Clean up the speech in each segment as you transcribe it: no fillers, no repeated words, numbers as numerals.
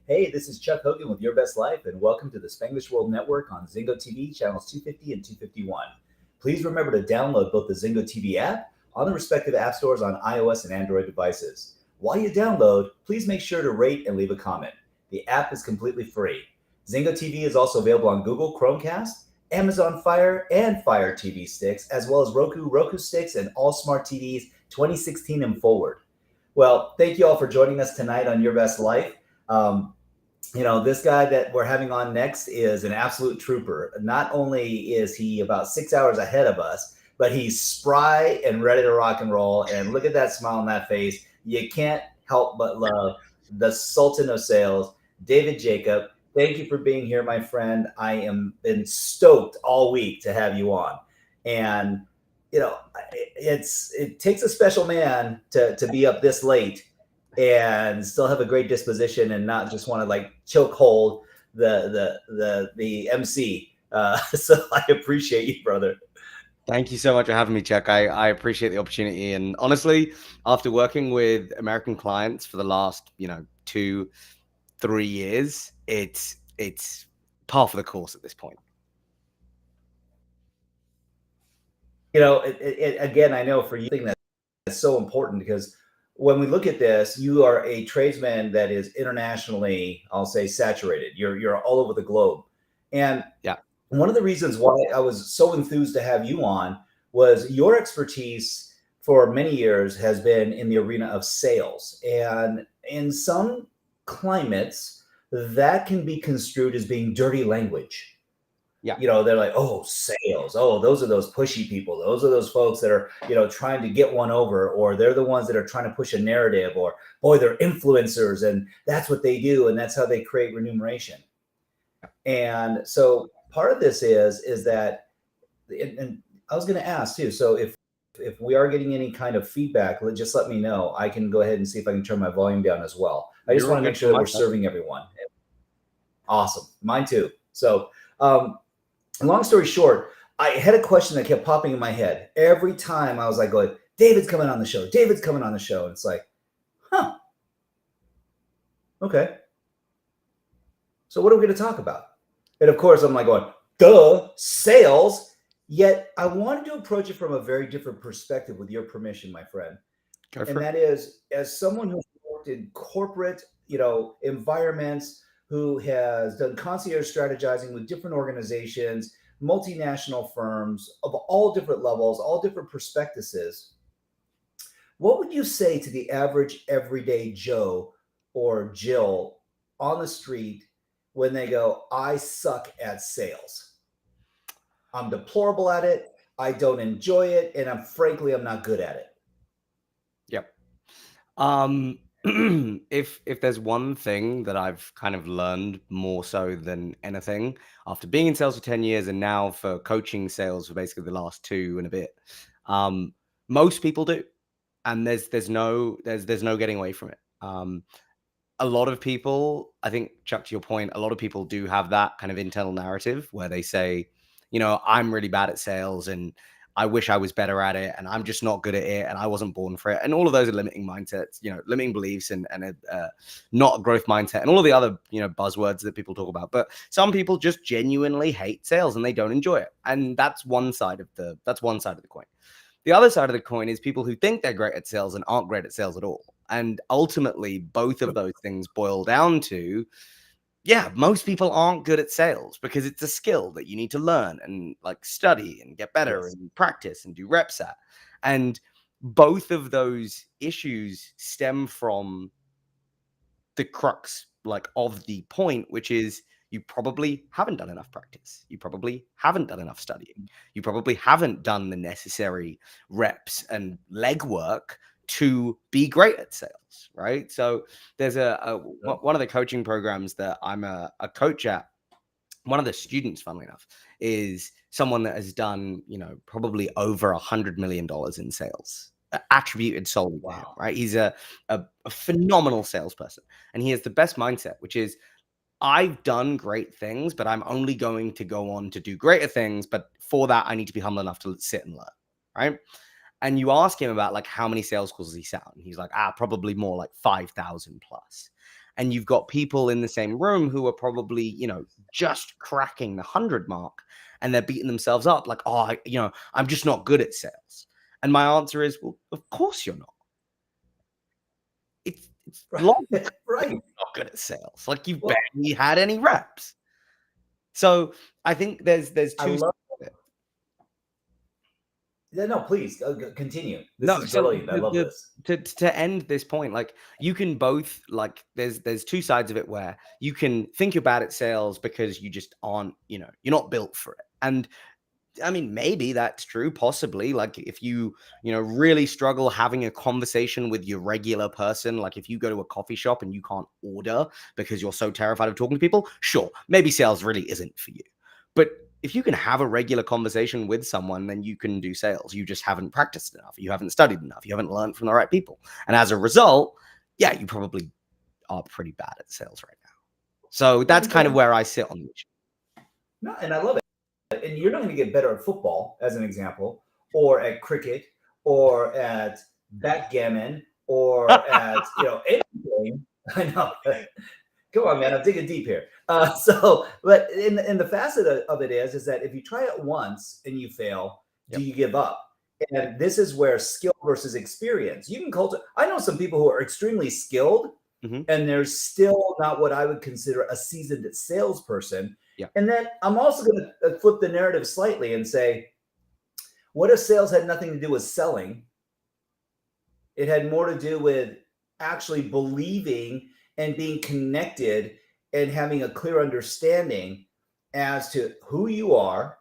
Hey, this is Chuck Hogan with Your Best Life, and welcome to the Spanglish World Network on Zingo TV channels 250 and 251. Please remember to download both the Zingo TV app on the respective app stores on iOS and Android devices. While you download, please make sure to rate and leave a comment. The app is completely free. Zingo TV is also available on Google Chromecast, Amazon Fire, and Fire TV sticks, as well as Roku sticks, and all smart TVs 2016 and forward. Well, thank you all for joining us tonight on Your Best Life. Um, this guy that we're having on next is an absolute trooper. Not only is he about 6 hours ahead of us, but he's spry and ready to rock and roll. And look at that smile on that face. You can't help but love the Sultan of Sales, David Jacob. Thank you for being here, my friend. I am been stoked all week to have you on. And it takes a special man to be up this late and still have a great disposition and not just want to like choke hold the MC. So I appreciate you, brother. Thank you so much for having me, Chuck. I appreciate the opportunity. And honestly, after working with American clients for the last, 2-3 years, it's par for the course at this point. Again, I know for you, that's so important because when we look at this, you are a tradesman that is internationally, I'll say, saturated. You're all over the globe, and yeah, one of the reasons why I was so enthused to have you on was your expertise for many years has been in the arena of sales, and in some climates, that can be construed as being dirty language. Yeah. They're like, oh, sales. Oh, those are those pushy people. Those are those folks that are, trying to get one over, or they're the ones that are trying to push a narrative, or boy, they're influencers and that's what they do. And that's how they create remuneration. And so part of this is that, and I was going to ask too. So if we are getting any kind of feedback, just let me know. I can go ahead and see if I can turn my volume down as well. I just want to make sure that we're serving everyone. Awesome. Mine too. So, long story short, I had a question that kept popping in my head. Every time I was like going, David's coming on the show. David's coming on the show. And it's like, okay. So what are we going to talk about? And of course, I'm like going, duh, sales. Yet I wanted to approach it from a very different perspective with your permission, my friend. And that is, as someone who's worked in corporate, environments, who has done concierge strategizing with different organizations, multinational firms of all different levels, all different perspectives. What would you say to the average everyday Joe or Jill on the street when they go, I suck at sales? I'm deplorable at it. I don't enjoy it. And I'm not good at it. Yep. If there's one thing that I've kind of learned more so than anything after being in sales for 10 years and now for coaching sales for basically the last 2 and a bit, most people do, and there's no getting away from it. A lot of people, I think, Chuck, to your point, a lot of people do have that kind of internal narrative where they say, I'm really bad at sales and I wish I was better at it, and I'm just not good at it, and I wasn't born for it. And all of those are limiting mindsets, limiting beliefs, and not a growth mindset, and all of the other, buzzwords that people talk about. But some people just genuinely hate sales and they don't enjoy it. And that's one side of the coin. The other side of the coin is people who think they're great at sales and aren't great at sales at all. And ultimately, both of those things boil down to, most people aren't good at sales because it's a skill that you need to learn and like study and get better and practice and do reps at. And both of those issues stem from the crux of the point, which is you probably haven't done enough practice. You probably haven't done enough studying. You probably haven't done the necessary reps and legwork to be great at sales, right? So there's one of the coaching programs that I'm a coach at. One of the students, funnily enough, is someone that has done, probably over $100 million in sales, attributed solely to him, right? He's a phenomenal salesperson, and he has the best mindset, which is, I've done great things, but I'm only going to go on to do greater things. But for that, I need to be humble enough to sit and learn, right? And you ask him about how many sales calls he sat on. He's like, probably more like 5,000 plus. and you've got people in the same room who are probably, you know, just cracking the 100 mark, and they're beating themselves up like, oh, you know, I'm just not good at sales. And my answer is, well, of course you're not. It's logical that Right. you're not good at sales. Like, you've Well, barely had any reps. So I think there's I two. love Yeah, no, please continue. This No, is so brilliant. I love this. to end this point, like, you can both, like, there's two sides of it where you can think you're bad at sales because you just aren't, you know, you're not built for it. And I mean, maybe that's true, possibly. Like, if you know, really struggle having a conversation with your regular person, like if you go to a coffee shop and you can't order because you're so terrified of talking to people, sure, maybe sales really isn't for you. But if you can have a regular conversation with someone, then you can do sales. You just haven't practiced enough. You haven't studied enough. You haven't learned from the right people. And as a result, yeah, you probably are pretty bad at sales right now. So that's kind of where I sit on the issue. No, and I love it. And you're not going to get better at football, as an example, or at cricket, or at backgammon, or at anything. I know. Come on, man. I'm digging deep here. But in the facet of it is that if you try it once and you fail, do you give up? And this is where skill versus experience. You can cultivate. I know some people who are extremely skilled, and they're still not what I would consider a seasoned salesperson. Yeah. And then I'm also going to flip the narrative slightly and say, what if sales had nothing to do with selling? It had more to do with actually believing and being connected and having a clear understanding as to who you are,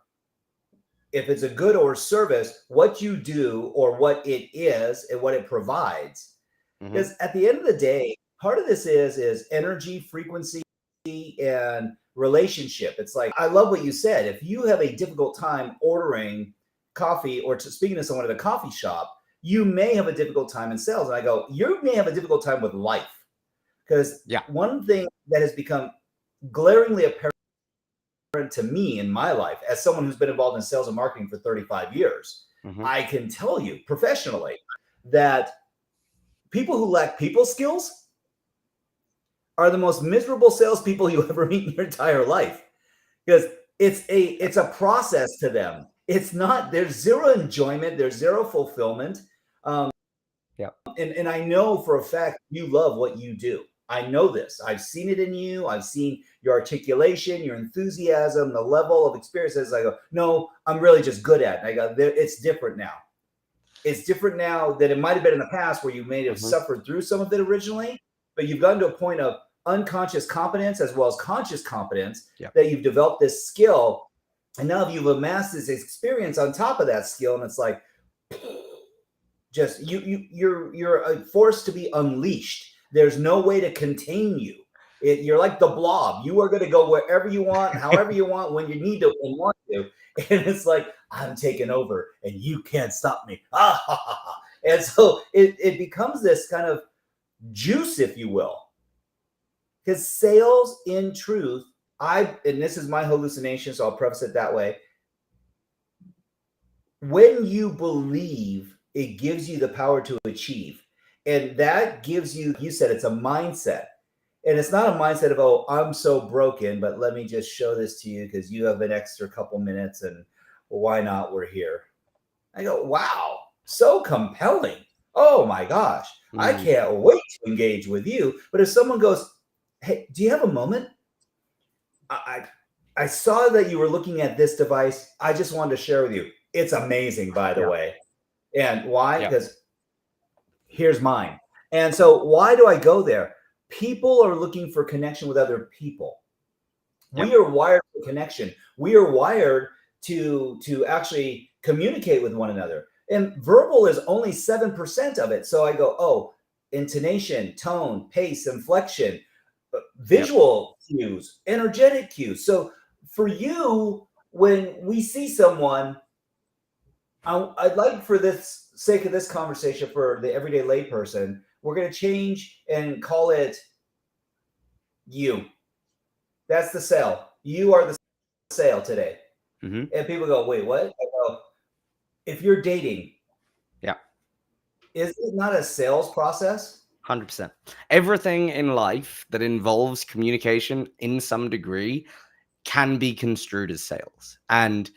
if it's a good or service, what you do or what it is and what it provides. Because at the end of the day, part of this is energy, frequency, and relationship. It's like, I love what you said. If you have a difficult time ordering coffee or speaking to someone at a coffee shop, you may have a difficult time in sales. And I go, you may have a difficult time with life. Because one thing that has become glaringly apparent to me in my life, as someone who's been involved in sales and marketing for 35 years, I can tell you professionally that people who lack people skills are the most miserable salespeople you ever meet in your entire life, because it's a process to them. It's not, there's zero enjoyment, there's zero fulfillment. And I know for a fact you love what you do. I know this. I've seen it in you. I've seen your articulation, your enthusiasm, the level of experiences. I go, no, I'm really just good at it. And I go, it's different now. It's different now than it might have been in the past, where you may have suffered through some of it originally, but you've gotten to a point of unconscious competence as well as conscious competence, that you've developed this skill. And now you've amassed this experience on top of that skill. And it's like, just you're a force to be unleashed. There's no way to contain you. You're like the blob. You are going to go wherever you want, however you want, when you need to and want to. And it's like, I'm taking over and you can't stop me. And so it becomes this kind of juice, if you will. Because sales, in truth, and this is my hallucination, so I'll preface it that way. When you believe, it gives you the power to achieve. And that gives you, you said it's a mindset. And it's not a mindset of, oh, I'm so broken, but let me just show this to you because you have an extra couple minutes and why not? We're here. I go, wow, so compelling. Oh my gosh, I can't wait to engage with you. But if someone goes, hey, do you have a moment? I saw that you were looking at this device. I just wanted to share with you. It's amazing, by the way. And why? Because here's mine. And so why do I go there? People are looking for connection with other people. We are wired for connection. We are wired to actually communicate with one another. And verbal is only 7% of it. So I go, oh, intonation, tone, pace, inflection, visual cues, energetic cues. So for you, when we see someone, I'd like, for this sake of this conversation, for the everyday layperson, we're going to change and call it you. That's the sale. You are the sale today. And people go, wait, what? I go, if you're dating, is it not a sales process? 100%. Everything in life that involves communication in some degree can be construed as sales. And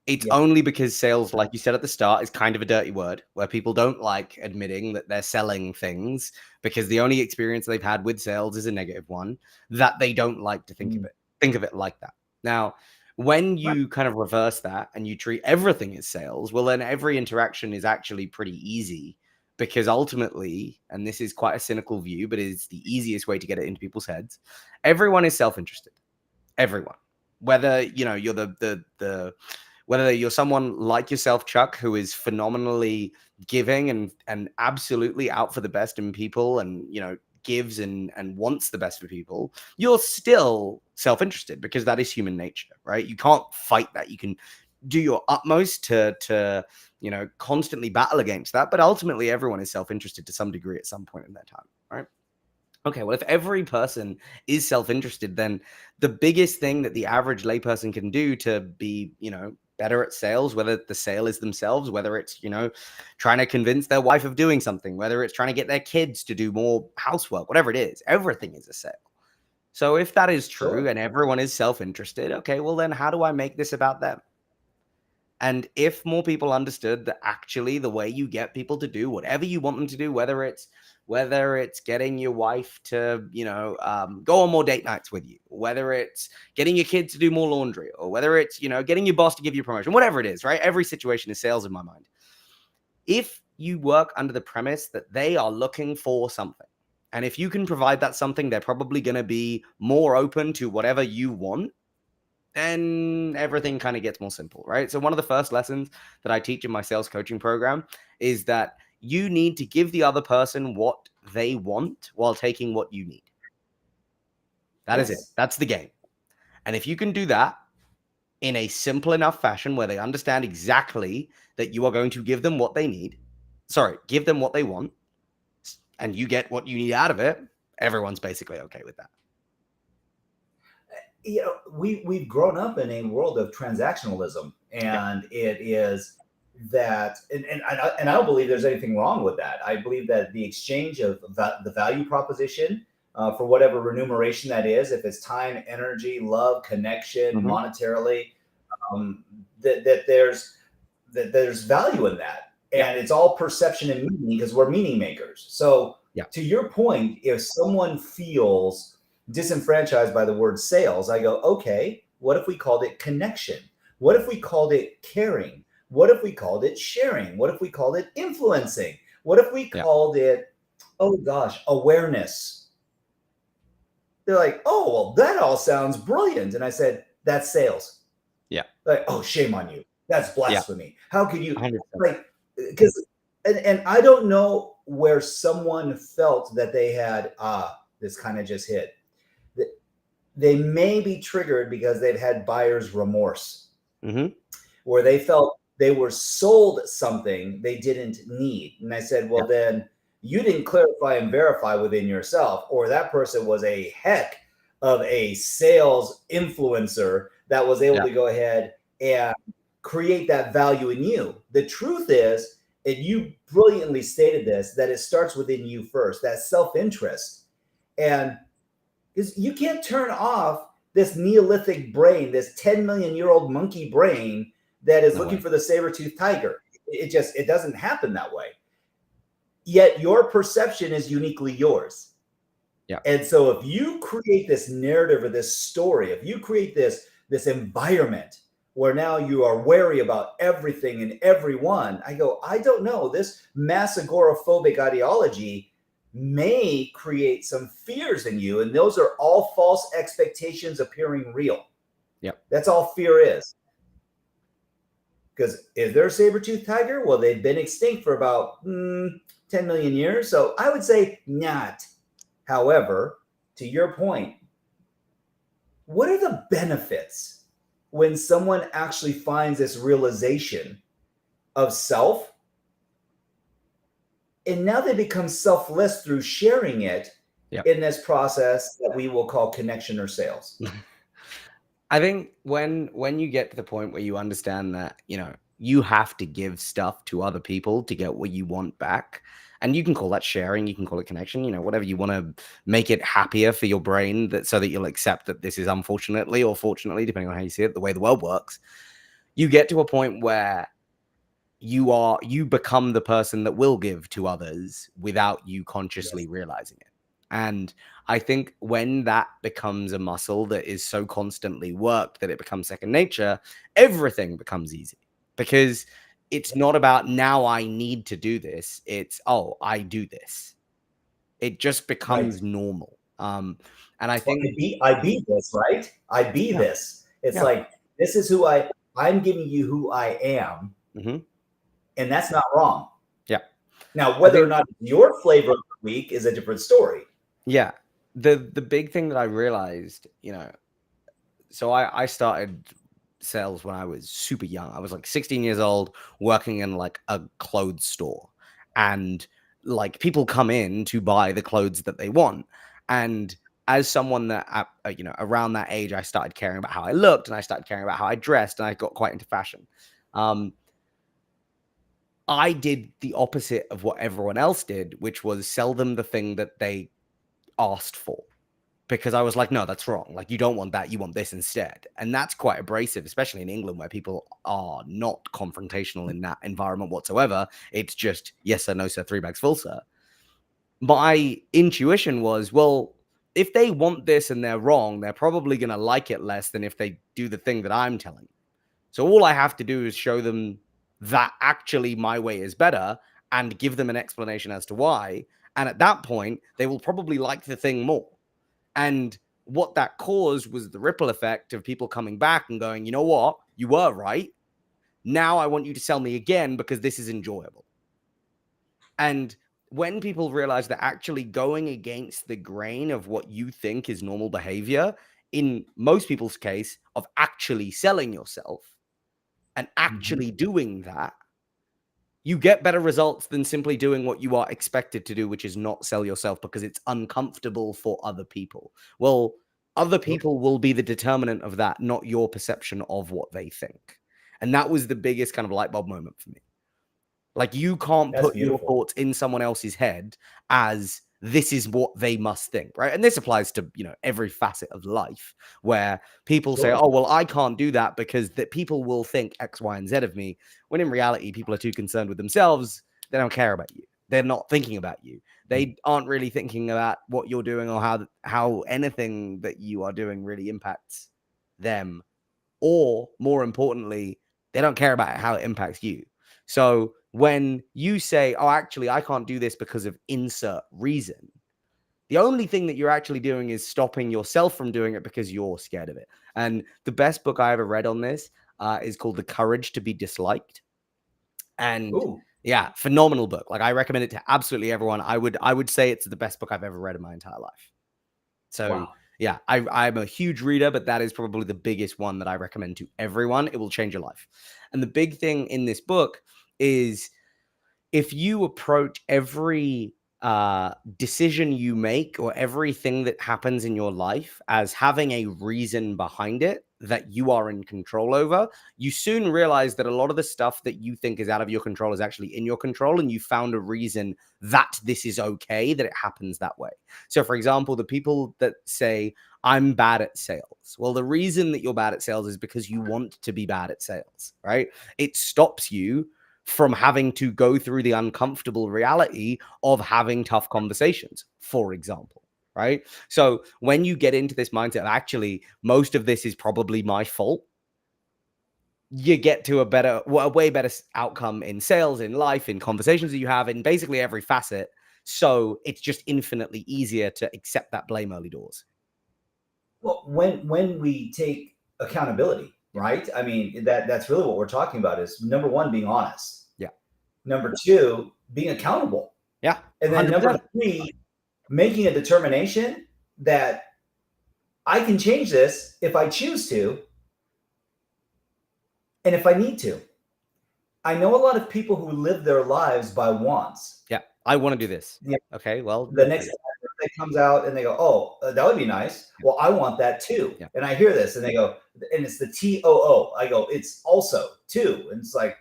it's Yeah. only because sales, like you said at the start, is kind of a dirty word where people don't like admitting that they're selling things because the only experience they've had with sales is a negative one, that they don't like to Mm. think of it like that. Now, when Right. you kind of reverse that and you treat everything as sales, well, then every interaction is actually pretty easy because ultimately, and this is quite a cynical view, but it's the easiest way to get it into people's heads, everyone is self-interested. Everyone, whether you're the whether you're someone like yourself, Chuck, who is phenomenally giving and absolutely out for the best in people, and gives and wants the best for people, you're still self-interested because that is human nature, right? You can't fight that. You can do your utmost to constantly battle against that, but ultimately everyone is self-interested to some degree at some point in their time, right? Okay, well, if every person is self-interested, then the biggest thing that the average layperson can do to be, better at sales, whether the sale is themselves, whether it's, trying to convince their wife of doing something, whether it's trying to get their kids to do more housework, whatever it is, everything is a sale. So if that is true Sure. and everyone is self-interested, okay, well then how do I make this about them? And if more people understood that actually the way you get people to do whatever you want them to do, whether it's getting your wife to go on more date nights with you, whether it's getting your kids to do more laundry, or whether it's getting your boss to give you a promotion, whatever it is, right? Every situation is sales in my mind. If you work under the premise that they are looking for something, and if you can provide that something, they're probably going to be more open to whatever you want, then everything kind of gets more simple, right? So one of the first lessons that I teach in my sales coaching program is that you need to give the other person what they want while taking what you need. That is it. Yes. That's the game. And if you can do that in a simple enough fashion where they understand exactly that you are going to give them what they need, give them what they want, and you get what you need out of it, everyone's basically okay with that. We've grown up in a world of transactionalism, Yeah. and it is that, and I don't believe there's anything wrong with that. I believe that the exchange of the value proposition, for whatever remuneration that is, if it's time, energy, love, connection, Hmm. monetarily, um, that there's value in that, Yeah. and it's all perception and meaning because we're meaning makers. So, Yeah. to your point, if someone feels disenfranchised by the word sales, I go, okay, what if we called it connection? What if we called it caring? What if we called it sharing? What if we called it influencing? What if we Yeah. called it, oh gosh, awareness? They're like, oh, well, that all sounds brilliant. And I said, that's sales. Yeah. Like, oh, shame on you. That's Yeah. blasphemy. How could you, 100%. like, because, and I don't know where someone felt that they had, this kind of just hit. They may be triggered because they've had buyer's remorse, Hmm. where they felt they were sold something they didn't need. And I said, well, Yeah. then you didn't clarify and verify within yourself, or that person was a heck of a sales influencer that was able Yeah. to go ahead and create that value in you. The truth is, and you brilliantly stated this, that it starts within you first, that self interest. And because you can't turn off this Neolithic brain, this 10 million year old monkey brain that is No looking way. for the saber-toothed tiger. It doesn't happen that way. Yet your perception is uniquely yours. Yeah. And so if you create this narrative or this story, if you create this environment where now you are wary about everything and everyone, I go, I don't know. This mass agoraphobic ideology may create some fears in you, and those are all false expectations appearing real. Yeah. That's all fear is. Because is there a saber-toothed tiger? Well, they've been extinct for about 10 million years. So I would say not. However, to your point, what are the benefits when someone actually finds this realization of self, and now they become selfless through sharing it Yeah. in this process that we will call connection or sales? I think when you get to the point where you understand that, you have to give stuff to other people to get what you want back, And you can call that sharing, you can call it connection, whatever you want to make it happier for your brain, that so that you'll accept that this is, unfortunately or fortunately, depending on how you see it, the way the world works. You get to a point where you become the person that will give to others without you consciously realizing it. And I think when that becomes a muscle that is so constantly worked that it becomes second nature, everything becomes easy, because it's not about now I need to do this. It's, oh, I do this. It just becomes normal. And I think I be this, right? I be this. It's like, this is who I'm giving you who I am. And that's not wrong. Yeah. Now, whether or not your flavor of the week is a different story. Yeah. The big thing that I realized, so I started sales when I was super young. I was like 16 years old, working in like a clothes store, and like people come in to buy the clothes that they want. And as someone that, around that age, I started caring about how I looked, and I started caring about how I dressed, and I got quite into fashion. I did the opposite of what everyone else did, which was sell them the thing that they asked for. Because I was like, no, that's wrong. Like, you don't want that. You want this instead. And that's quite abrasive, especially in England, where people are not confrontational in that environment whatsoever. It's just, yes, sir, no, sir, 3 bags full, sir. My intuition was, well, if they want this and they're wrong, they're probably going to like it less than if they do the thing that I'm telling them. So all I have to do is show them that actually my way is better and give them an explanation as to why. And at that point, they will probably like the thing more. And what that caused was the ripple effect of people coming back and going, you know what? You were right. Now I want you to sell me again because this is enjoyable. And when people realize that actually going against the grain of what you think is normal behavior, in most people's case, of actually selling yourself and actually doing that, you get better results than simply doing what you are expected to do, which is not sell yourself because it's uncomfortable for other people. Well, other people will be the determinant of that, not your perception of what they think. And that was the biggest kind of light bulb moment for me. Like, you can't put your thoughts in someone else's head as this is what they must think, right? And this applies to, every facet of life, where people say, oh, well, I can't do that because that people will think X, Y, and Z of me. When in reality, people are too concerned with themselves. They don't care about you. They're not thinking about you. They aren't really thinking about what you're doing or how anything that you are doing really impacts them. Or more importantly, they don't care about how it impacts you. So when you say, oh, actually, I can't do this because of insert reason, the only thing that you're actually doing is stopping yourself from doing it because you're scared of it. And the best book I ever read on this is called The Courage to be Disliked. And yeah, phenomenal book. Like, I recommend it to absolutely everyone. I would say it's the best book I've ever read in my entire life. So yeah, I'm a huge reader, but that is probably the biggest one that I recommend to everyone. It will change your life. And the big thing in this book is, if you approach every decision you make or everything that happens in your life as having a reason behind it that you are in control over, you soon realize that a lot of the stuff that you think is out of your control is actually in your control, and you found a reason that this is okay, that it happens that way. So, for example, the people that say, I'm bad at sales. Well, the reason that you're bad at sales is because you want to be bad at sales, right? It stops you from having to go through the uncomfortable reality of having tough conversations, for example, right? So when you get into this mindset of, actually, most of this is probably my fault, you get to a way better outcome in sales, in life, in conversations that you have, in basically every facet. So it's just infinitely easier to accept that blame early doors. Well, when we take accountability, right? I mean, that's really what we're talking about, is number one, being honest. Yeah. Number two, being accountable. Yeah. And then 100%. Number three, making a determination that I can change this if I choose to, and if I need to. I know a lot of people who live their lives by wants. Yeah. I want to do this. Yeah. Okay. Well, the next time it comes out and they go, oh, that would be nice. Well, I want that too. Yeah. And I hear this and they go, and it's the TOO. I go, it's also too. And it's like,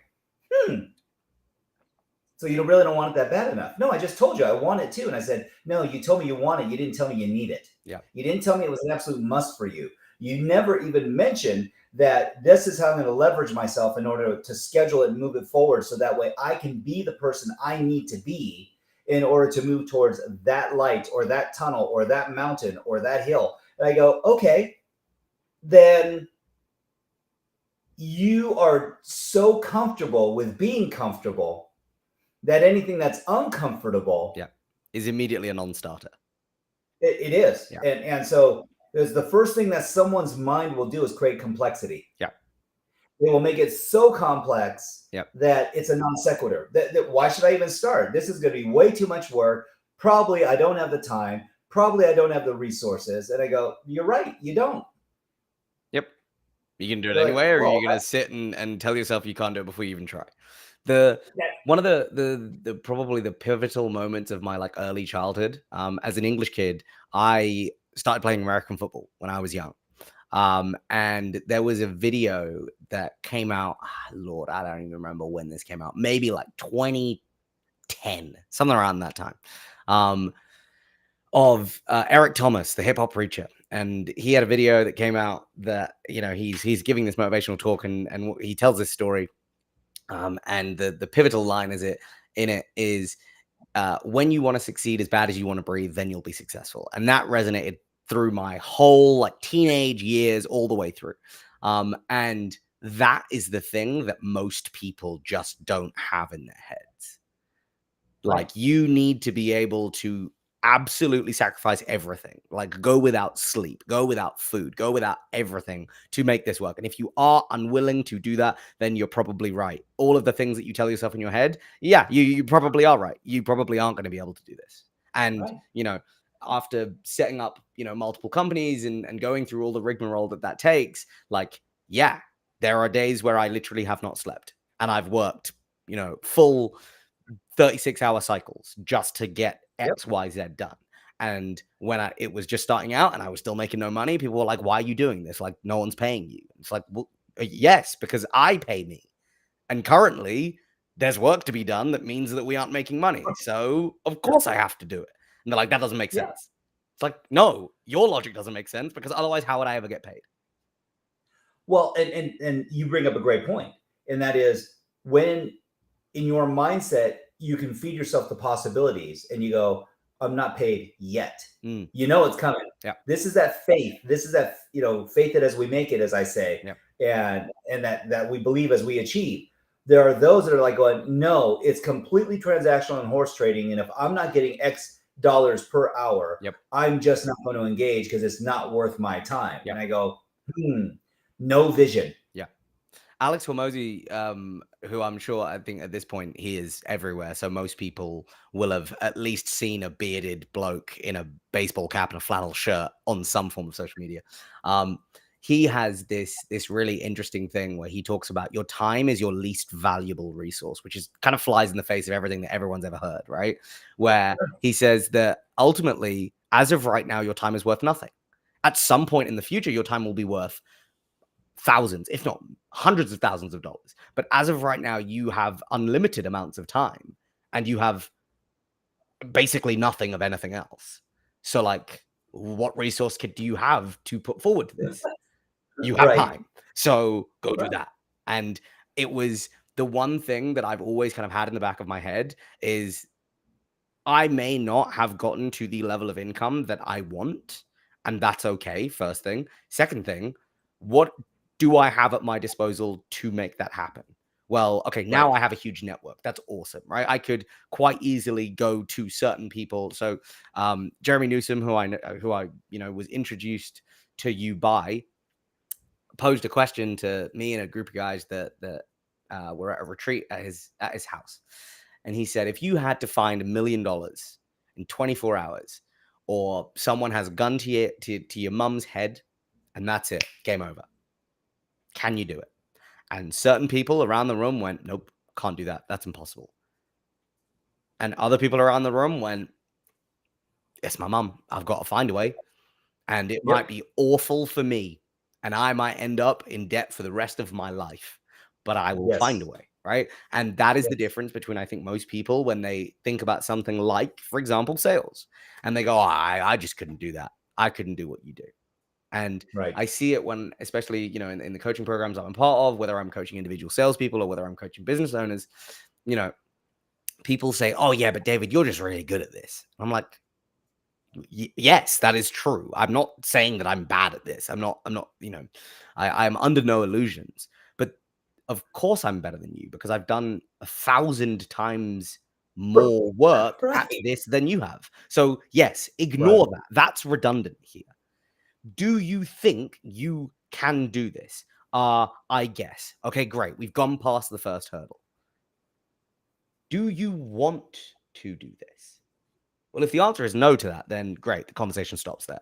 So you really don't want it that bad enough. No, I just told you I want it too. And I said, no, you told me you want it. You didn't tell me you need it. Yeah. You didn't tell me it was an absolute must for you. You never even mentioned that this is how I'm going to leverage myself in order to schedule it and move it forward. So that way I can be the person I need to be in order to move towards that light or that tunnel or that mountain or that hill. And I go, okay, then you are so comfortable with being comfortable that anything that's uncomfortable, Yeah, is immediately a non-starter. it is. Yeah. And so there's the first thing that someone's mind will do is create complexity. Yeah. They will make it so complex Yep. that it's a non sequitur. That why should I even start? This is going to be way too much work. Probably I don't have the time. Probably I don't have the resources. And I go, you're right, you don't. Yep. You can do it You're like, anyway, or well, you're gonna sit and tell yourself you can't do it before you even try. The one of the probably the pivotal moments of my like early childhood, as an English kid, I started playing American football when I was young. And there was a video that came out, Lord, I don't even remember when this came out, maybe like 2010, something around that time. Of Eric Thomas, the hip hop preacher, and he had a video that came out that he's giving this motivational talk, and he tells this story, and the pivotal line in it is when you want to succeed as bad as you want to breathe, then you'll be successful, and that resonated through my whole like teenage years all the way through, and that is the thing that most people just don't have in their heads. Like, you need to be able to absolutely sacrifice everything, like go without sleep, go without food, go without everything to make this work. And if you are unwilling to do that, then you're probably right. All of the things that you tell yourself in your head, yeah, you probably are right. You probably aren't going to be able to do this. And, after setting up, multiple companies and going through all the rigmarole that takes, like, yeah, there are days where I literally have not slept and I've worked, full 36-hour cycles just to get XYZ done. And when it was just starting out and I was still making no money, people were like, why are you doing this? Like, no one's paying you. It's like, well, yes, because I pay me. And currently there's work to be done that means that we aren't making money. So of course I have to do it. And they're like, that doesn't make sense. It's like, no, your logic doesn't make sense, because otherwise how would I ever get paid? Well, and you bring up a great point, and that is when in your mindset you can feed yourself the possibilities and you go, I'm not paid yet. You know it's coming. Yeah. This is that faith. This is that faith that as we make it, as I say, and that we believe as we achieve. There are those that are like going, no, it's completely transactional and horse trading, and if I'm not getting X dollars per hour, I'm just not going to engage because it's not worth my time. And I go, no vision. Yeah. Alex Hormozy, who I'm sure, I think at this point he is everywhere, so most people will have at least seen a bearded bloke in a baseball cap and a flannel shirt on some form of social media. He has this really interesting thing where he talks about your time is your least valuable resource, which is kind of flies in the face of everything that everyone's ever heard, right? Where he says that ultimately, as of right now, your time is worth nothing. At some point in the future, your time will be worth thousands, if not hundreds of thousands of dollars. But as of right now, you have unlimited amounts of time and you have basically nothing of anything else. So like, what resource do you have to put forward to this? You have time. So go do that. And it was the one thing that I've always kind of had in the back of my head is I may not have gotten to the level of income that I want, and that's okay. First thing. Second thing, what do I have at my disposal to make that happen? Well, okay, now I have a huge network. That's awesome, right? I could quite easily go to certain people. So Jeremy Newsom, who I was introduced to you by, posed a question to me and a group of guys that were at a retreat at his house. And he said, if you had to find $1 million in 24 hours, or someone has a gun to your mum's head, and that's it, game over, can you do it? And certain people around the room went, nope, can't do that. That's impossible. And other people around the room went, it's my mum. I've got to find a way. And it might be awful for me. And I might end up in debt for the rest of my life. But I will find a way. right? And that is the Yes. difference between, I think, most people when they think about something like, for example, sales, and they go, oh, I just couldn't do that. I couldn't do what you do. And Right. I see it when, especially, in the coaching programs I'm part of, whether I'm coaching individual salespeople or whether I'm coaching business owners, people say, oh yeah, but David, you're just really good at this. I'm like, yes, that is true. I'm not saying that I'm bad at this. I'm not, I'm under no illusions, but of course I'm better than you because I've done 1,000 times more work at Right. this than you have. So yes, Right. ignore that. That's redundant here. Do you think you can do this? I guess. Okay, great. We've gone past the first hurdle. Do you want to do this? Well, if the answer is no to that, then great, the conversation stops there.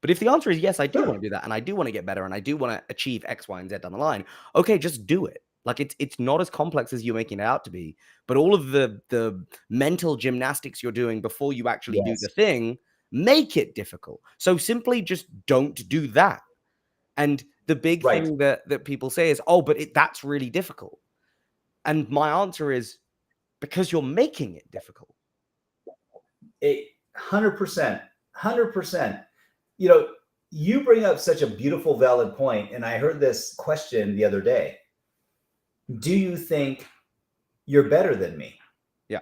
But if the answer is yes, I do Sure. want to do that, and I do want to get better, and I do want to achieve X, Y, and Z down the line, okay, just do it. Like it's not as complex as you're making it out to be, but all of the mental gymnastics you're doing before you actually do the Yes. thing make it difficult. So simply just don't do that. And the big Right. thing that people say is, oh, but that's really difficult. And my answer is because you're making it difficult. 100%. 100%. You know, you bring up such a beautiful, valid point, and I heard this question the other day. Do you think you're better than me? Yeah.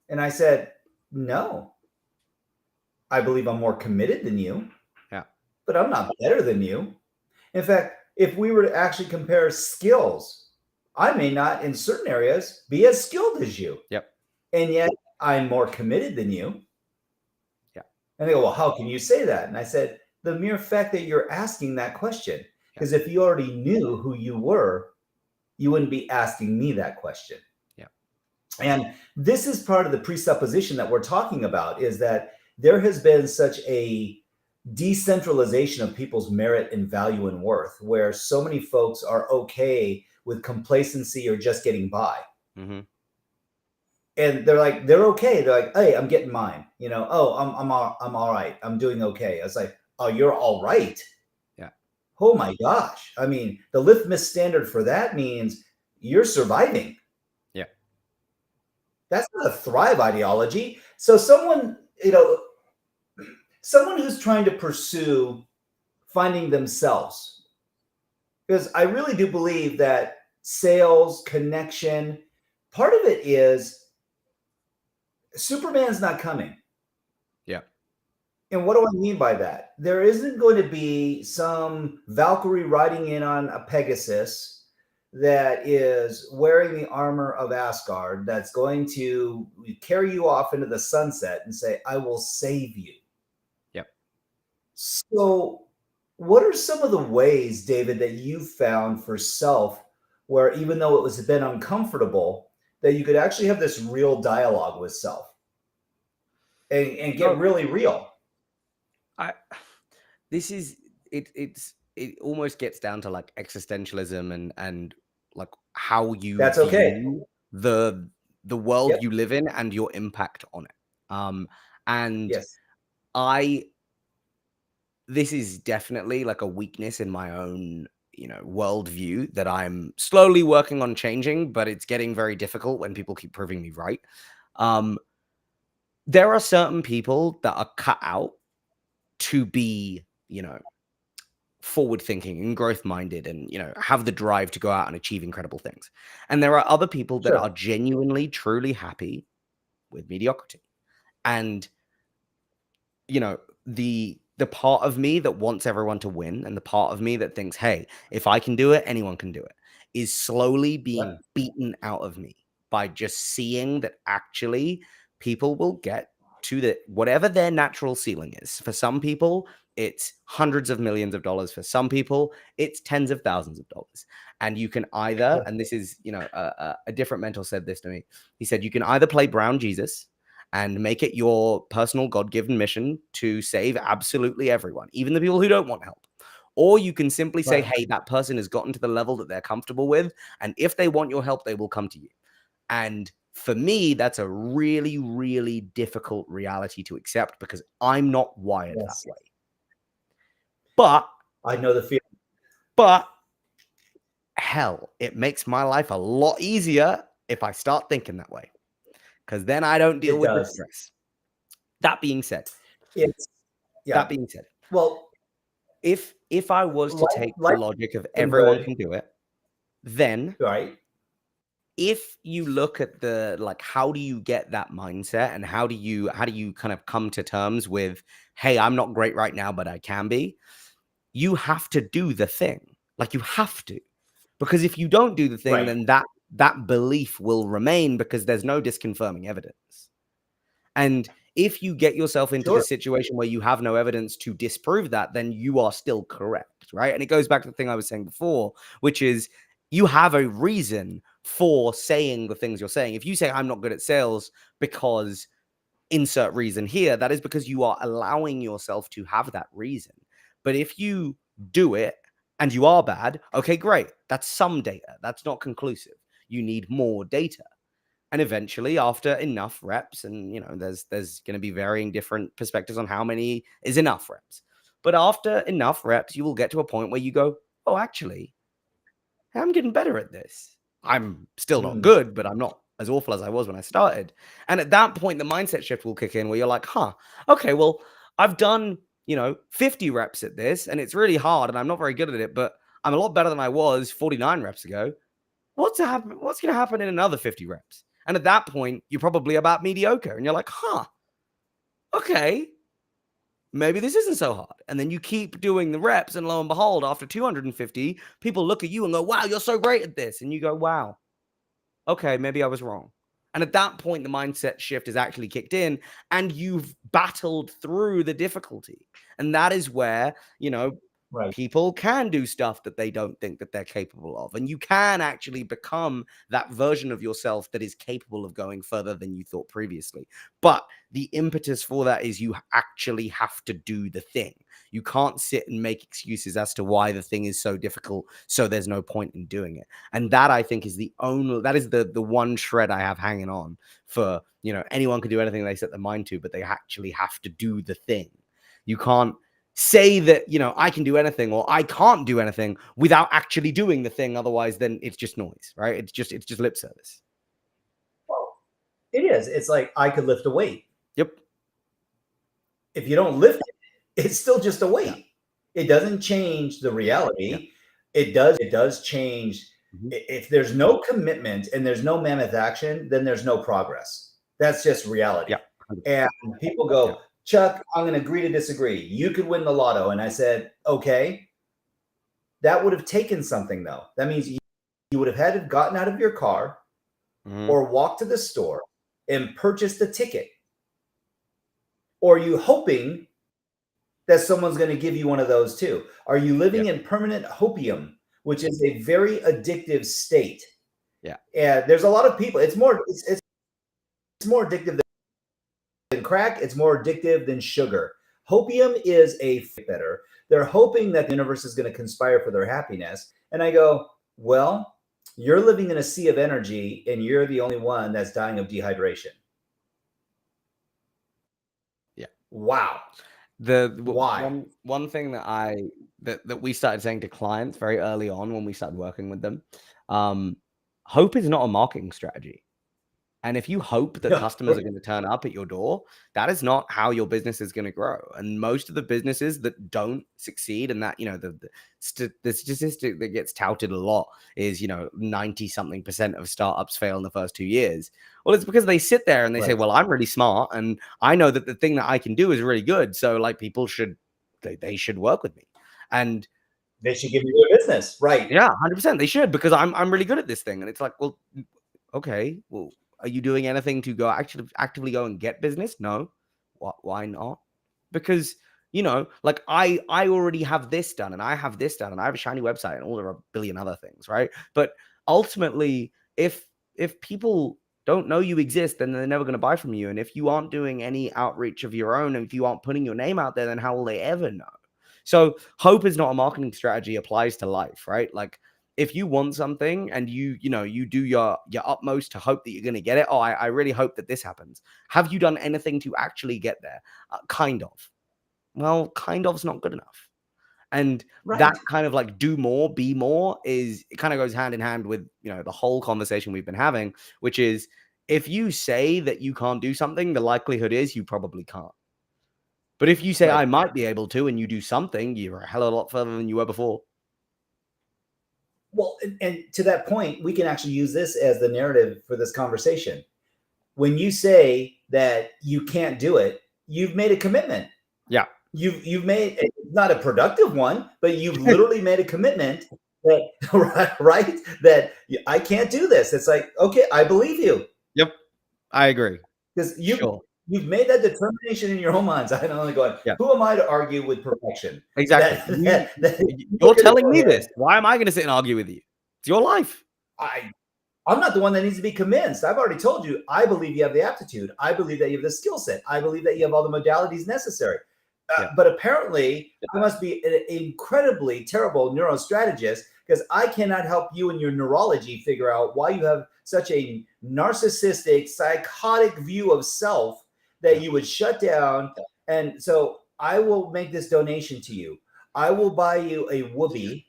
And I said, no. I believe I'm more committed than you, Yeah. but I'm not better than you. In fact, if we were to actually compare skills, I may not in certain areas be as skilled as you. Yep. And yet I'm more committed than you. Yeah. And they go, well, how can you say that? And I said, the mere fact that you're asking that question, because if you already knew who you were, you wouldn't be asking me that question. Yeah. And this is part of the presupposition that we're talking about is that there has been such a decentralization of people's merit and value and worth, where so many folks are okay with complacency or just getting by. Mm-hmm. And they're okay. They're like, hey, I'm getting mine. Oh, I'm all right. I'm doing okay. I was like, oh, you're all right. Yeah. Oh my gosh. I mean, the litmus standard for that means you're surviving. Yeah. That's not a thrive ideology. So someone who's trying to pursue finding themselves, because I really do believe that sales, connection, part of it is Superman's not coming. Yeah. And what do I mean by that? There isn't going to be some Valkyrie riding in on a Pegasus that is wearing the armor of Asgard that's going to carry you off into the sunset and say, I will save you. Yep. So, what are some of the ways, David, that you found for self where even though it was been uncomfortable, that you could actually have this real dialogue with self and get really real? This is it almost gets down to like existentialism and like how you That's okay. view the world Yep. you live in and your impact on it. And Yes. this is definitely like a weakness in my own, worldview that I'm slowly working on changing, but it's getting very difficult when people keep proving me right. There are certain people that are cut out to be, forward thinking and growth minded and, have the drive to go out and achieve incredible things. And there are other people that Sure. are genuinely, truly happy with mediocrity. And, the part of me that wants everyone to win and the part of me that thinks, hey, if I can do it, anyone can do it, is slowly being Yep. beaten out of me by just seeing that actually people will get to whatever their natural ceiling is. For some people, it's hundreds of millions of dollars. For some people, it's tens of thousands of dollars. And you can either, and this is, a different mentor said this to me. He said, you can either play Brown Jesus and make it your personal God-given mission to save absolutely everyone, even the people who don't want help. Or you can simply say, Right. hey, that person has gotten to the level that they're comfortable with. And if they want your help, they will come to you. And for me, that's a really, really difficult reality to accept because I'm not wired Yes. that way. But I know the feeling. But hell, it makes my life a lot easier if I start thinking that way, because then I don't deal It with the does. stress. That being said, It's that yeah. being said, Well, if I was to take the life logic of been everyone good, can do it, then right? if you look at the like how do you get that mindset and how do you kind of come to terms with, hey, I'm not great right now, but I can be, you have to do the thing. Like you have to. Because if you don't do the thing, Right. then that belief will remain because there's no disconfirming evidence. And if you get yourself into Sure. this situation where you have no evidence to disprove that, then you are still correct, right? And it goes back to the thing I was saying before, which is you have a reason for saying the things you're saying. If you say, I'm not good at sales because insert reason here, that is because you are allowing yourself to have that reason. But if you do it and you are bad, okay, great. That's some data. That's not conclusive. You need more data. And eventually, after enough reps, and there's going to be varying different perspectives on how many is enough reps. But after enough reps, you will get to a point where you go, oh, actually, I'm getting better at this. I'm still not Mm, good, but I'm not as awful as I was when I started. And at that point, the mindset shift will kick in where you're like, huh, okay, well, I've done, 50 reps at this and it's really hard and I'm not very good at it, but I'm a lot better than I was 49 reps ago. What's going to happen in another 50 reps? And at that point, you're probably about mediocre and you're like, huh, okay, maybe this isn't so hard. And then you keep doing the reps, and lo and behold, after 250, people look at you and go, wow, you're so great at this. And you go, wow, okay, maybe I was wrong. And at that point, the mindset shift is actually kicked in and you've battled through the difficulty. And that is where, right. people can do stuff that they don't think that they're capable of. And you can actually become that version of yourself that is capable of going further than you thought previously. But the impetus for that is you actually have to do the thing. You can't sit and make excuses as to why the thing is so difficult, so there's no point in doing it. And that, I think, is the one shred I have hanging on for, anyone can do anything they set their mind to, but they actually have to do the thing. You can't say that, I can do anything or I can't do anything without actually doing the thing. Otherwise, then it's just noise, right? It's just lip service. Well, it is. It's like I could lift a weight. Yep. If you don't lift it, it's still just a Yeah. weight. It doesn't change the Yeah. reality. It does change. Mhm. If there's no commitment and there's no mammoth action, then there's no progress. That's just reality. Yeah. 100%. And people Yeah. go, Chuck, I'm going to agree to disagree. You could win the lotto. And I said, okay. That would have taken something, though. That means you would have had to have gotten out of your car Mhm. or walked to the store and purchased a ticket. Or are you hoping that someone's going to give you one of those too? Are you living Yeah. in permanent hopium, which is a very addictive state? Yeah. And there's a lot of people. It's more addictive than crack. It's more addictive than sugar. Hopium is a better. They're hoping that the universe is going to conspire for their happiness. And I go, well, you're living in a sea of energy, and you're the only one that's dying of dehydration. Yeah. Wow. Why? One thing that we started saying to clients very early on when we started working with them, hope is not a marketing strategy. And if you hope that Yeah, customers are going to turn up at your door, that is not how your business is going to grow. And most of the businesses that don't succeed, and that, the statistic that gets touted a lot is, 90 something percent of startups fail in the first 2 years. Well, it's because they sit there and they say, right. well, I'm really smart and I know that the thing that I can do is really good. So like people they should work with me. And They should give you their business. Right. yeah, 100% they should, because I'm really good at this thing. And it's like, well, okay, well, are you doing anything to go actively go and get business? No. Why not? Because, like I already have this done and I have this done and I have a shiny website and all there are a billion other things, right? But ultimately, if people don't know you exist, then they're never going to buy from you. And if you aren't doing any outreach of your own, and if you aren't putting your name out there, then how will they ever know? So hope is not a marketing strategy, applies to life, right? Like if you want something and you do your utmost to hope that you're going to get it. Oh, I really hope that this happens. Have you done anything to actually get there? Kind of. Well, kind of's not good enough. And that Right. kind of like do more, be more is it kind of goes hand in hand with, the whole conversation we've been having, which is if you say that you can't do something, the likelihood is you probably can't. But if you say Right. I might be able to and you do something, you're a hell of a lot further than you were before. Well, and to that point, we can actually use this as the narrative for this conversation. When you say that you can't do it, you've made a commitment. Yeah. You've made not a productive one, but you've literally made a commitment that right that I can't do this. It's like, okay, I believe you Yep. I agree. because Sure. you've made that determination in your own minds. I'm only going, Yeah. who am I to argue with perfection? Exactly. That You're telling me this. Why am I going to sit and argue with you? It's your life. I'm not the one that needs to be convinced. I've already told you, I believe you have the aptitude. I believe that you have the skill set. I believe that you have all the modalities necessary. But apparently, I must be an incredibly terrible neurostrategist because I cannot help you in your neurology figure out why you have such a narcissistic, psychotic view of self that you would shut down. And so I will make this donation to you. I will buy you a whoopee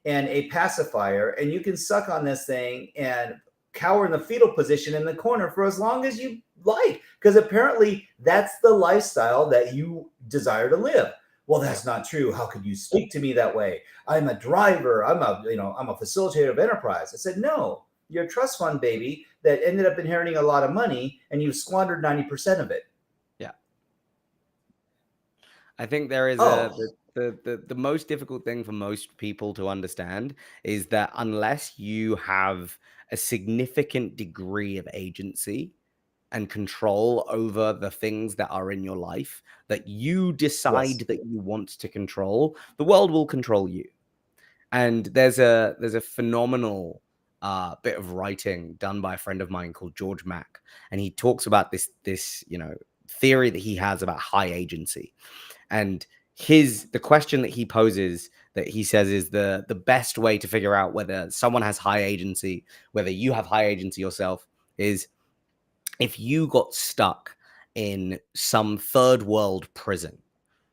and a pacifier, and you can suck on this thing and cower in the fetal position in the corner for as long as you like, because apparently that's the lifestyle that you desire to live. Well, that's not true. How could you speak to me that way? I'm a driver. I'm a facilitator of enterprise. I said, no, you're a trust fund baby that ended up inheriting a lot of money and you squandered 90% of it. Yeah. I think there is the most difficult thing for most people to understand is that unless you have a significant degree of agency and control over the things that are in your life that you decide that you want to control, the world will control you. And there's a phenomenal bit of writing done by a friend of mine called George Mack, and he talks about this theory that he has about high agency. And the question that he poses, that he says is the best way to figure out whether someone has high agency, whether you have high agency yourself, is if you got stuck in some third world prison,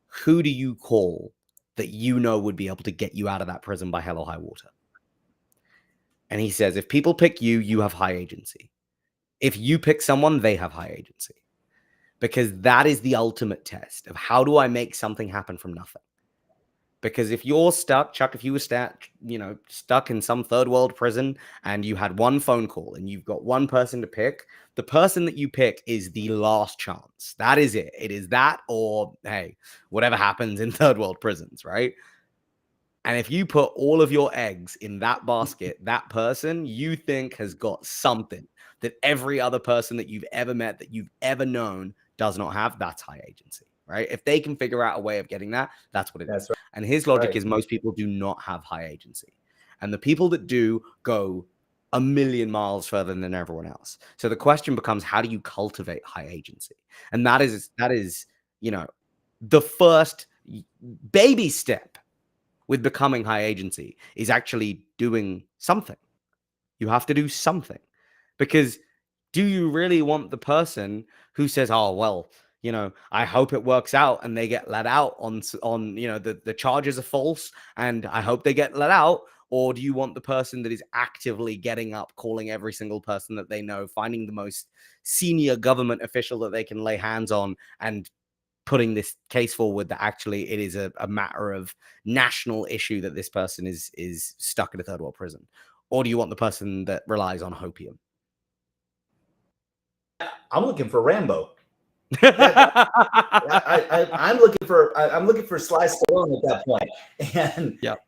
who do you call that would be able to get you out of that prison by hell or high water? And he says, if people pick you, you have high agency. If you pick someone, they have high agency. Because that is the ultimate test of how do I make something happen from nothing? Because if you're stuck, Chuck, if you were stuck in some third world prison and you had one phone call and you've got one person to pick, the person that you pick is the last chance. That is it. It is that or, hey, whatever happens in third world prisons, right? And if you put all of your eggs in that basket, that person you think has got something that every other person that you've ever met, that you've ever known does not have, that's high agency, right? If they can figure out a way of getting that, that's what it is. Right. And his logic is most people do not have high agency. And the people that do go a million miles further than everyone else. So the question becomes, how do you cultivate high agency? And that is, the first baby step with becoming high agency is actually doing something. You have to do something, because do you really want the person who says, oh, well, I hope it works out and they get let out on the charges are false and I hope they get let out? Or do you want the person that is actively getting up, calling every single person that they know, finding the most senior government official that they can lay hands on and putting this case forward that actually it is a matter of national issue that this person is stuck in a third world prison? Or do you want the person that relies on hopium? I'm looking for Rambo. I'm looking for Sly Stallone at that point.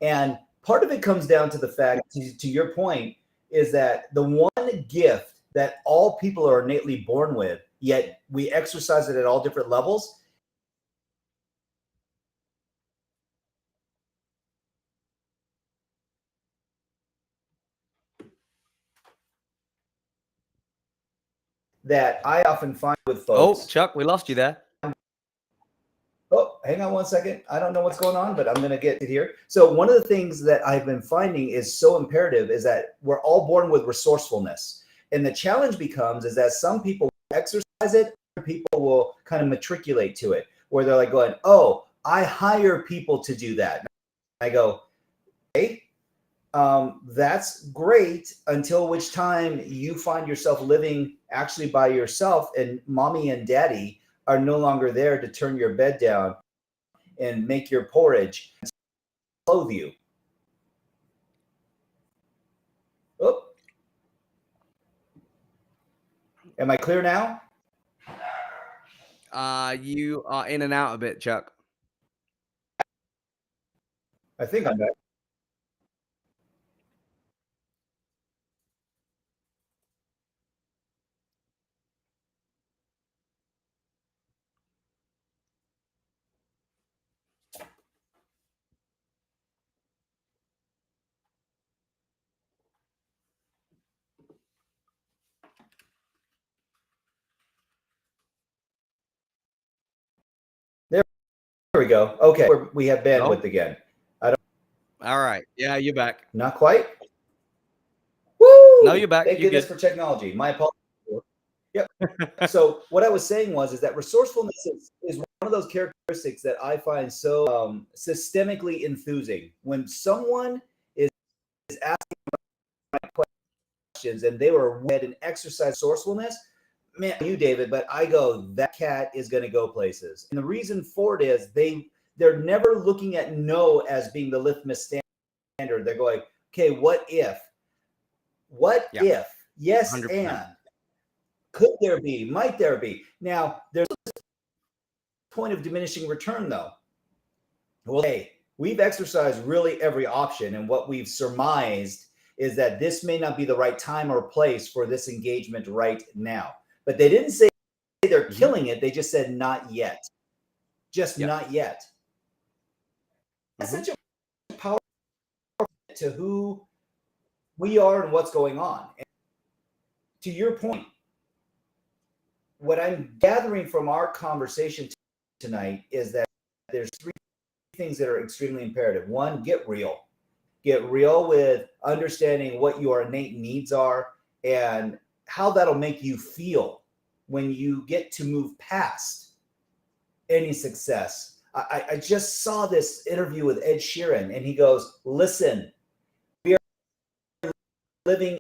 And part of it comes down to the fact, to your point, is that the one gift that all people are innately born with, yet we exercise it at all different levels. That I often find with folks. Oh, Chuck, we lost you there. Oh, hang on one second. I don't know what's going on, but I'm going to get it here. So one of the things that I've been finding is so imperative is that we're all born with resourcefulness. And the challenge becomes is that some people exercise it, other people will kind of matriculate to it, where they're like going, oh, I hire people to do that. I go, hey, that's great until which time you find yourself living actually by yourself and mommy and daddy are no longer there to turn your bed down and make your porridge and clothe you. Oh, am I clear now? You are in and out a bit, Chuck. I think I'm back. There we go. Okay, we have bandwidth again. All right. Yeah, you're back. Not quite. Woo! No, you're back. Thank You're goodness good. for technology. My apologies. Yep. So what I was saying is that resourcefulness is one of those characteristics that I find so systemically enthusing. When someone is asking questions and they were read and exercise resourcefulness, man, you David, but I go, that cat is going to go places. And the reason for it is they're never looking at no as being the litmus standard. They're going, okay, what if? What if? Yes, 100%. and could there be? Might there be? Now, there's a point of diminishing return, though. Well, hey, we've exercised really every option, and what we've surmised is that this may not be the right time or place for this engagement right now. But they didn't say they're killing it. They just said not yet. Just not yet. That's such a powerful to who we are and what's going on. And to your point, what I'm gathering from our conversation tonight is that there's three things that are extremely imperative. One, get real. Get real with understanding what your innate needs are and how that'll make you feel when you get to move past any success. I just saw this interview with Ed Sheeran, and he goes, listen, we are living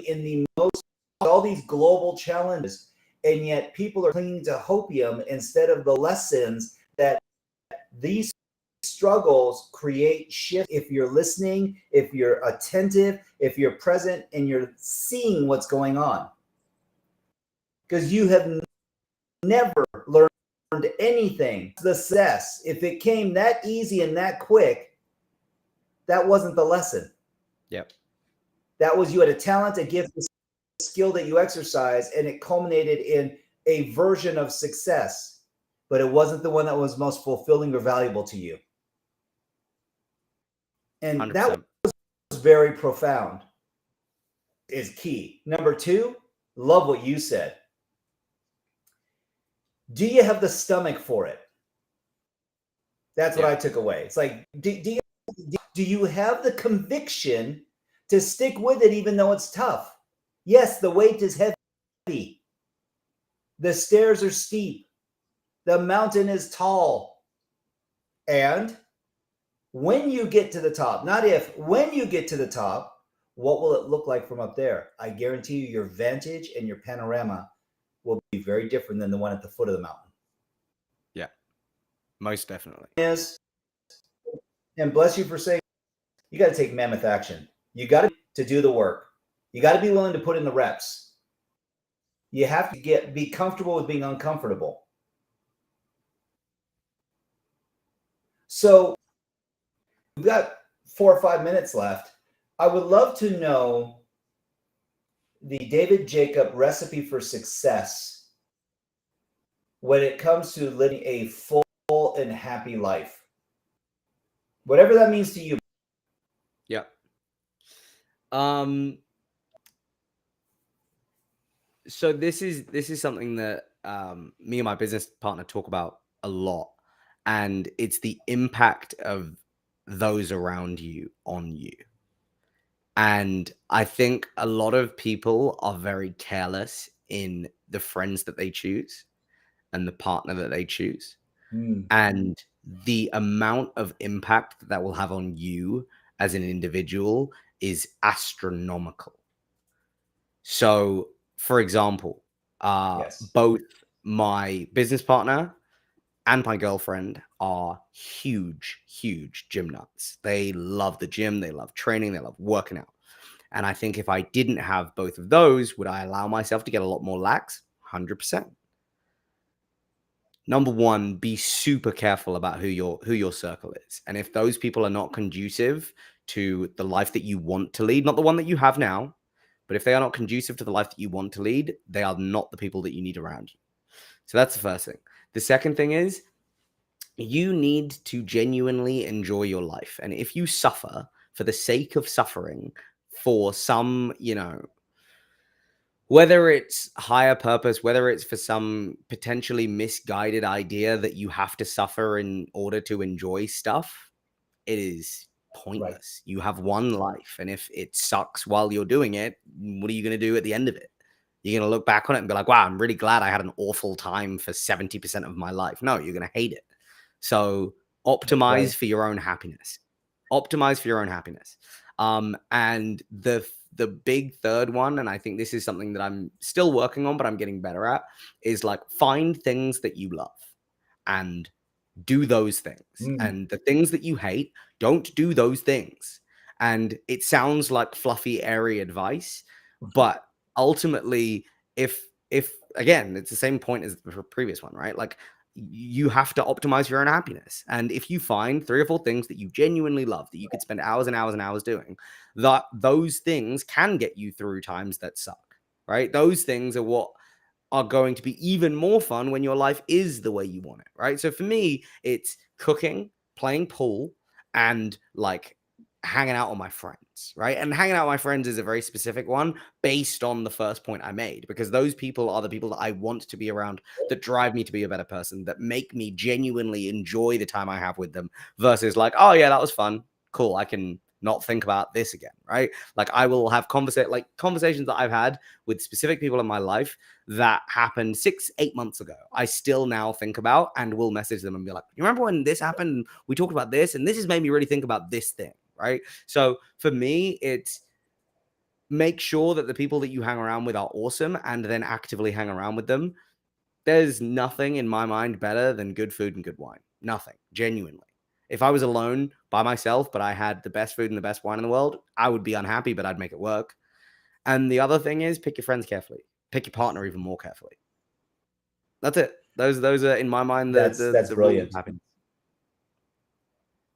in the most, all these global challenges, and yet people are clinging to hopium instead of the lessons that these struggles create shift. If you're listening, if you're attentive, if you're present, and you're seeing what's going on, because you have never learned anything. The success, if it came that easy and that quick, that wasn't the lesson. Yep. That was you had a talent, a gift, a skill that you exercised, and it culminated in a version of success, but it wasn't the one that was most fulfilling or valuable to you. And 100%. that was very profound, is key. Number two, love what you said. Do you have the stomach for it? That's what I took away. It's like, do you have the conviction to stick with it even though it's tough? Yes, the weight is heavy. The stairs are steep. The mountain is tall. And when you get to the top, not if, when you get to the top, what will it look like from up there? I guarantee you your vantage and your panorama will be very different than the one at the foot of the mountain. Yeah, most definitely. Yes. And bless you for saying, you got to take mammoth action. You got to do the work. You got to be willing to put in the reps. You have to be comfortable with being uncomfortable. So we've got 4 or 5 minutes left. I would love to know the David Jacob recipe for success when it comes to living a full and happy life. Whatever that means to you. Yeah. So this is something that me and my business partner talk about a lot, and it's the impact of those around you on you. And I think a lot of people are very careless in the friends that they choose and the partner that they choose. And the amount of impact that will have on you as an individual is astronomical. So, for example, Yes. both my business partner and my girlfriend are huge gym nuts. They love the gym, they love training, they love working out. And I think if I didn't have both of those, would I allow myself to get a lot more lax? 100%. Number one, be super careful about who your circle is. And if those people are not conducive to the life that you want to lead, not the one that you have now, but if they are not conducive to the life that you want to lead, they are not the people that you need around you. So that's the first thing. The second thing is you need to genuinely enjoy your life. And if you suffer for the sake of suffering for some, whether it's higher purpose, whether it's for some potentially misguided idea that you have to suffer in order to enjoy stuff, it is Right. pointless. You have one life. And if it sucks while you're doing it, what are you going to do at the end of it? You're going to look back on it and be like, wow, I'm really glad I had an awful time for 70% of my life. No, you're going to hate it. So optimize Right. for your own happiness. Optimize for your own happiness. And the big third one, and I think this is something that I'm still working on, but I'm getting better at, is like find things that you love and do those things. Mm. And the things that you hate, don't do those things. And it sounds like fluffy, airy advice, but ultimately, if again, it's the same point as the previous one, right? Like you have to optimize your own happiness. And if you find 3 or 4 things that you genuinely love that you could spend hours and hours and hours doing, that those things can get you through times that suck, right? Those things are what are going to be even more fun when your life is the way you want it, right? So for me, it's cooking, playing pool, and like hanging out with my friends, right? And hanging out with my friends is a very specific one based on the first point I made, because those people are the people that I want to be around, that drive me to be a better person, that make me genuinely enjoy the time I have with them, versus like, oh yeah, that was fun. Cool. I can not think about this again, right? Like I will have conversations that I've had with specific people in my life that happened 6-8 months ago, I still now think about and will message them and be like, you remember when this happened? We talked about this, and this has made me really think about this thing, right? So for me, it's make sure that the people that you hang around with are awesome and then actively hang around with them. There's nothing in my mind better than good food and good wine. Nothing, genuinely. If I was alone by myself, but I had the best food and the best wine in the world, I would be unhappy, but I'd make it work. And the other thing is pick your friends carefully. Pick your partner even more carefully. That's it. Those are in my mind That's the rules of brilliant. happiness.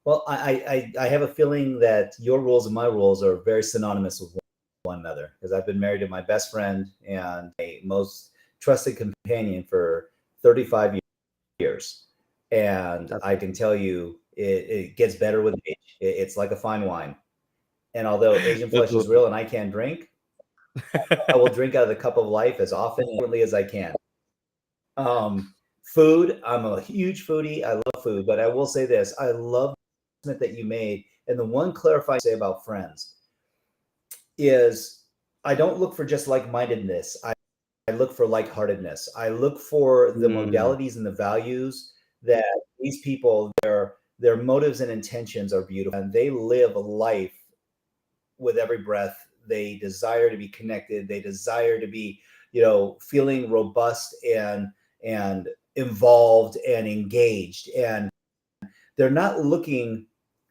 Well, I have a feeling that your rules and my rules are very synonymous with one another, because I've been married to my best friend and my most trusted companion for 35 years. And That's I can tell you, it gets better with age. It's like a fine wine. And although Asian that's flesh is awesome. real and I can't drink, I will drink out of the cup of life as often and frequently as I can. Food, I'm a huge foodie. I love food, but I will say this: I love the announcement that you made, and the one clarifying say about friends is, I don't look for just like-mindedness. I look for like-heartedness. I look for the Mm, modalities and the values that these people, their motives and intentions are beautiful, and they live a life with every breath. They desire to be connected. They desire to be, feeling robust and involved and engaged. And they're not looking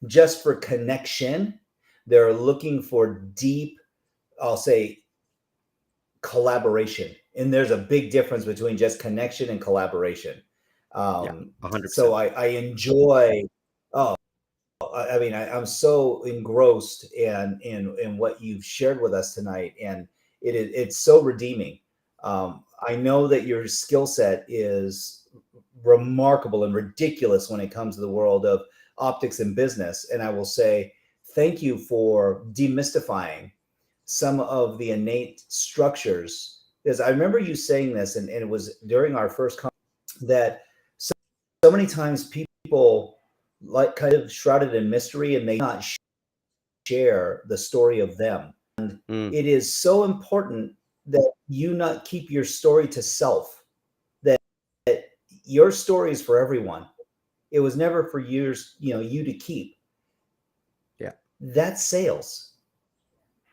just for connection. They're looking for deep, I'll say, collaboration. And there's a big difference between just connection and collaboration. yeah, So 100%. I enjoy. Oh, I mean, I'm so engrossed in what you've shared with us tonight, and it's so redeeming. I know that your skill set is remarkable and ridiculous when it comes to the world of optics and business. And I will say thank you for demystifying some of the innate structures. Because I remember you saying this, and it was during our first conversation, that so many times people like kind of shrouded in mystery and they not share the story of them. Mm, It is so important that you not keep your story to self, that your story is for everyone. It was never for years, you to keep. Yeah. That's sales.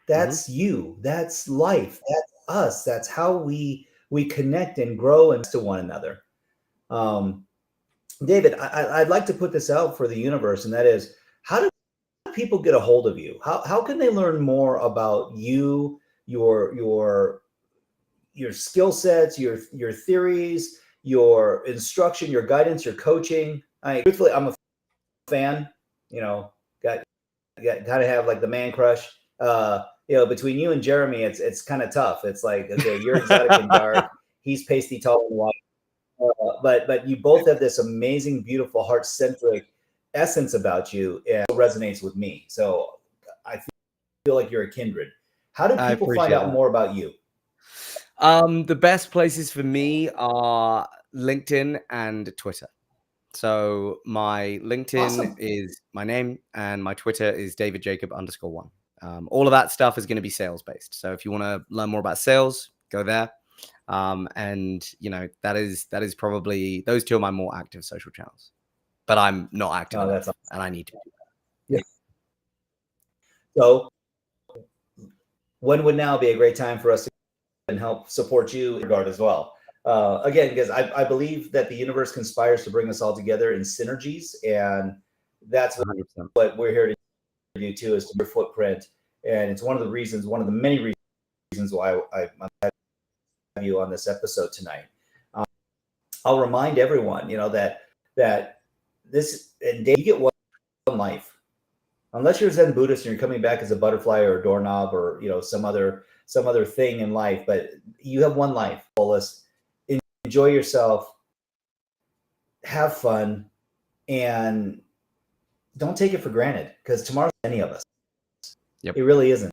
That's you. That's life. That's us. That's how we connect and grow and to one another. David, I'd like to put this out for the universe, and that is, how do people get a hold of you? How can they learn more about you, your skill sets, your theories, your instruction, your guidance, your coaching? Truthfully, I'm a fan. Got kind of have like the man crush. Between you and Jeremy, it's kind of tough. It's like, okay, you're exotic and dark. He's pasty, tall, and white. But you both have this amazing, beautiful, heart-centric essence about you, and it resonates with me. So I feel like you're a kindred. How do people find out more about you? The best places for me are LinkedIn and Twitter. So my LinkedIn is my name, and my Twitter is DavidJacob_1. All of that stuff is going to be sales based. So if you want to learn more about sales, go there. And that is probably, those two are my more active social channels, but I'm not active enough, awesome. And I need to do that. Yeah. So when would now be a great time for us to and help support you in regard as well? Again, because I believe that the universe conspires to bring us all together in synergies, and that's 100%. What we're here to do too, is to your footprint. And it's one of the many reasons why I have you on this episode tonight. I'll remind everyone, that this, and Dave, you get one life. Unless you're Zen Buddhist and you're coming back as a butterfly or a doorknob or some other thing in life, but you have one life. Fullest. Enjoy yourself, have fun, and don't take it for granted, because tomorrow's any of us. Yep. It really isn't.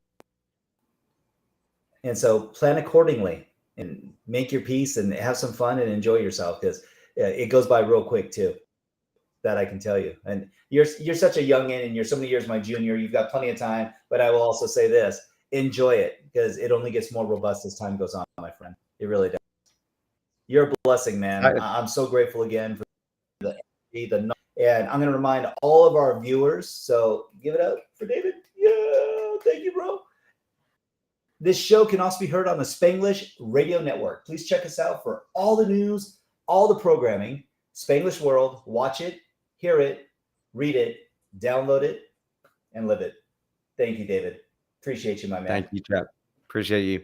And so plan accordingly and make your peace and have some fun and enjoy yourself, because it goes by real quick too. That I can tell you. And you're such a youngin', and you're so many years my junior. You've got plenty of time, but I will also say this: enjoy it, because it only gets more robust as time goes on, my friend. It really does. You're a blessing, man. I'm so grateful again for the energy, and I'm going to remind all of our viewers. So give it up for David. Yeah, thank you, bro. This show can also be heard on the Spanglish Radio Network. Please check us out for all the news, all the programming. Spanglish World. Watch it, hear it, read it, download it, and live it. Thank you, David. Appreciate you, my man. Thank you, Chap. Appreciate you.